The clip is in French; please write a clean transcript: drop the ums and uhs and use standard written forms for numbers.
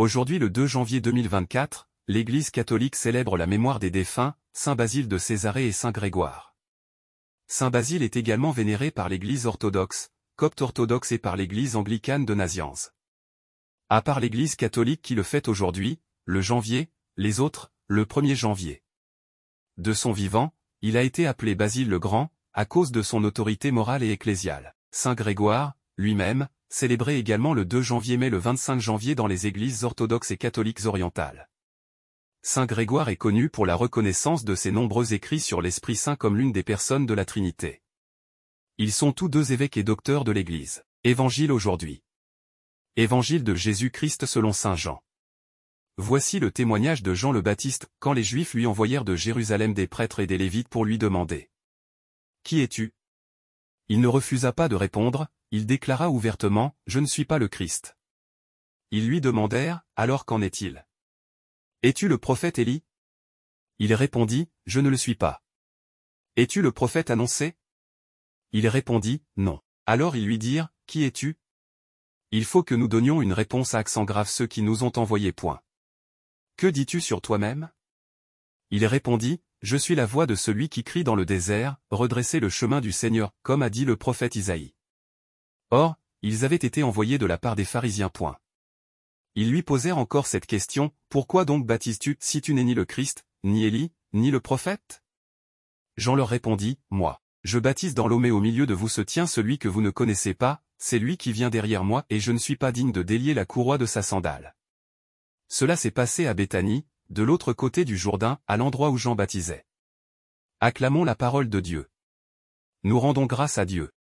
Aujourd'hui le 2 janvier 2024, l'Église catholique célèbre la mémoire des défunts, Saint Basile de Césarée et Saint Grégoire. Saint Basile est également vénéré par l'Église orthodoxe, copte orthodoxe et par l'Église anglicane de Nazianz. À part l'Église catholique qui le fête aujourd'hui, le janvier, les autres, le 1er janvier. De son vivant, il a été appelé Basile le Grand, à cause de son autorité morale et ecclésiale. Saint Grégoire, lui-même, célébré également le 2 janvier mais le 25 janvier dans les églises orthodoxes et catholiques orientales. Saint Grégoire est connu pour la reconnaissance de ses nombreux écrits sur l'Esprit Saint comme l'une des personnes de la Trinité. Ils sont tous deux évêques et docteurs de l'Église. Évangile aujourd'hui. Évangile de Jésus-Christ selon saint Jean. Voici le témoignage de Jean le Baptiste, quand les Juifs lui envoyèrent de Jérusalem des prêtres et des Lévites pour lui demander « Qui es-tu » Il ne refusa pas de répondre, il déclara ouvertement « Je ne suis pas le Christ ». Ils lui demandèrent « Alors qu'en est-il ? Es-tu le prophète Élie » Il répondit « Je ne le suis pas. » Es-tu le prophète annoncé ? Il répondit « Non ». Alors ils lui dirent « Qui es-tu » Il faut que nous donnions une réponse à accent grave ceux qui nous ont envoyés. Que dis-tu sur toi-même ? Il répondit, je suis la voix de celui qui crie dans le désert, redressez le chemin du Seigneur, comme a dit le prophète Isaïe. Or, ils avaient été envoyés de la part des pharisiens. Ils lui posèrent encore cette question, pourquoi donc baptises-tu si tu n'es ni le Christ, ni Élie, ni le prophète ? Jean leur répondit, moi, je baptise dans l'eau mais au milieu de vous se tient celui que vous ne connaissez pas, c'est lui qui vient derrière moi et je ne suis pas digne de délier la courroie de sa sandale. Cela s'est passé à Béthanie, de l'autre côté du Jourdain, à l'endroit où Jean baptisait. Acclamons la parole de Dieu. Nous rendons grâce à Dieu.